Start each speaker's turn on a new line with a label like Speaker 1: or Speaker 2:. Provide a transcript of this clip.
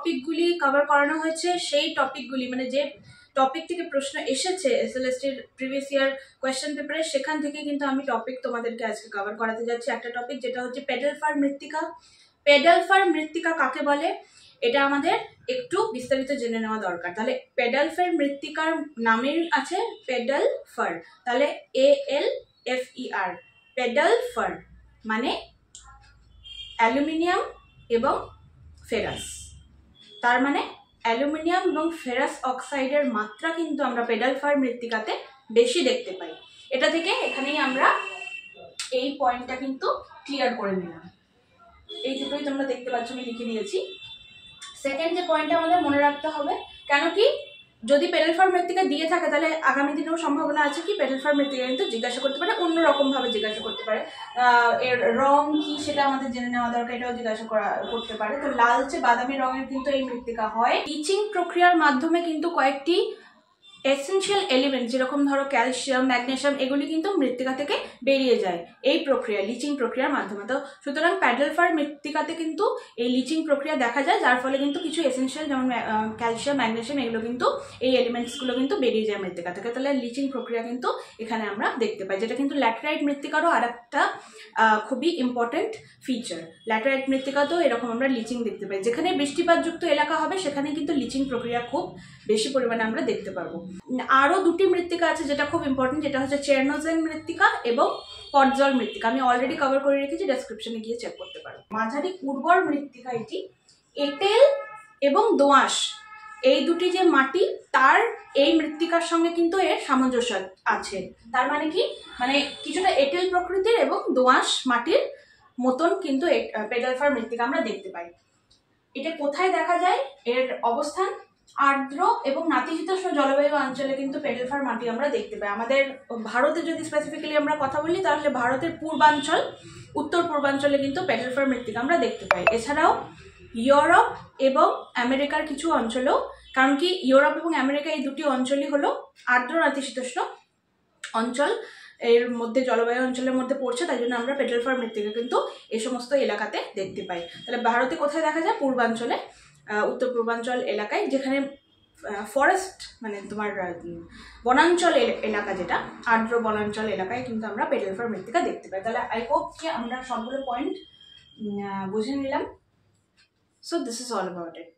Speaker 1: টপিকগুলি cover করানো হয়েছে সেই টপিকগুলি মানে যে টপিক থেকে প্রশ্ন এসেছে এসএলএসটির প্রিভিয়াস ইয়ার কোয়েশ্চেন পেপারে, সেখান থেকে কিন্তু আমি টপিক তোমাদেরকে আজকে কভার করাতে যাচ্ছি। একটা টপিক যেটা হচ্ছে পেডাল ফার মৃত্তিকা। পেডাল ফার মৃত্তিকা কাকে বলে এটা আমাদের একটু বিস্তারিত জেনে নেওয়া দরকার। তাহলে পেডাল ফার মৃত্তিকার নামের আছে পেডাল ফার, তাহলে ALFER পেডাল ফার মানে অ্যালুমিনিয়াম এবং ফেরাস। তার মানে অ্যালুমিনিয়াম এবং ফেরাস অক্সাইডের মাত্রা কিন্তু আমরা পেডাল ফার মৃত্তিকাতে বেশি দেখতে পাই। এটা থেকে এখানেই আমরা এই পয়েন্টটা কিন্তু ক্লিয়ার করে নিলাম। এই দুটোই তোমরা দেখতে পাচ্ছ আমি লিখে দিয়েছি। সেকেন্ড যে পয়েন্টটা আমাদের মনে রাখতে হবে, কেন কি যদি পেডাল ফার মৃত্তিকা দিয়ে থাকে তাহলে আগামী দিনেও সম্ভাবনা আছে কি পেডাল ফার মৃত্তিকা কিন্তু জিজ্ঞাসা করতে পারে, অন্যরকম ভাবে জিজ্ঞাসা করতে পারে, এর রং কি সেটা আমাদের জেনে নেওয়া দরকার, এটাও জিজ্ঞাসা করতে পারে। তো লালচে বাদামি রঙের কিন্তু এই মৃত্তিকা হয়। লিচিং প্রক্রিয়ার মাধ্যমে কিন্তু কয়েকটি এসেনশিয়াল এলিমেন্ট যেরকম ধরো ক্যালসিয়াম, ম্যাগনেসিয়াম এগুলি কিন্তু মৃত্তিকা থেকে বেরিয়ে যায় এই প্রক্রিয়া লিচিং প্রক্রিয়ার মাধ্যমে। তো সুতরাং পেডাল ফার মৃত্তিকাতে কিন্তু এই লিচিং প্রক্রিয়া দেখা যায়, যার ফলে কিন্তু কিছু এসেনশিয়াল যেমন ক্যালসিয়াম, ম্যাগনেসিয়াম এগুলো কিন্তু এই এলিমেন্টসগুলো কিন্তু বেরিয়ে যায় মৃত্তিকা থেকে। তাহলে লিচিং প্রক্রিয়া কিন্তু এখানে আমরা দেখতে পাই, যেটা কিন্তু ল্যাটেরাইট মৃত্তিকারও আর একটা খুবই ইম্পর্টেন্ট ফিচার। ল্যাটেরাইট মৃত্তিকাতেও এরকম আমরা লিচিং দেখতে পাই। যেখানে বৃষ্টিপাতযুক্ত এলাকা হবে সেখানে কিন্তু লিচিং প্রক্রিয়া খুব বেশি পরিমাণে আমরা দেখতে পারবো। আরো দুটি মৃত্তিকা আছে যেটা খুব ইম্পর্টেন্ট, যেটা হচ্ছে চেরনোজেন মৃত্তিকা এবং পটজল মৃত্তিকা। আমি অলরেডি কভার করে রেখেছি, ডেসক্রিপশনে গিয়ে চেক করতে পারো। মাঝারি উর্বর মৃত্তিকা এটি। এঁটেল এবং দোআঁশ এই দুটি যে মাটি, তার এই মৃত্তিকার সঙ্গে কিন্তু এর সামঞ্জস্য আছে। তার মানে কি, মানে কিছুটা এঁটেল প্রকৃতির এবং দোআঁশ মাটির মতন কিন্তু পেডাল ফার মৃত্তিকা আমরা দেখতে পাই। এটা কোথায় দেখা যায়? এর অবস্থান আর্দ্র এবং নাতিশীতোষ্ণ জলবায়ু অঞ্চলে কিন্তু পেডাল ফার মাটি আমরা দেখতে পাই। আমাদের ভারতে যদি স্পেসিফিক্যালি আমরা কথা বলি তাহলে ভারতের পূর্বাঞ্চল, উত্তর পূর্বাঞ্চলে কিন্তু পেডাল ফার মৃত্তিকা আমরা দেখতে পাই। এছাড়াও ইউরোপ এবং আমেরিকার কিছু অঞ্চলেও, কারণ কি ইউরোপ এবং আমেরিকা এই দুটি অঞ্চলই হলো আর্দ্র নাতিশীতোষ্ণ অঞ্চল, এর মধ্যে জলবায়ু অঞ্চলের মধ্যে পড়ছে, তাই জন্য আমরা পেডাল ফার মৃত্তিকা কিন্তু এই সমস্ত এলাকাতে দেখতে পাই। তাহলে ভারতে কোথায় দেখা যায়? পূর্বাঞ্চলে, উত্তর পূর্বাঞ্চল এলাকায়, যেখানে ফরেস্ট মানে তোমার বনাঞ্চল এলাকা, যেটা আর্দ্র বনাঞ্চল এলাকায় কিন্তু আমরা পেডাল ফার মৃত্তিকা দেখতে পাই। তাহলে আই হোপ যে আমরা সবগুলো পয়েন্ট বুঝে নিলাম। So this is all about it.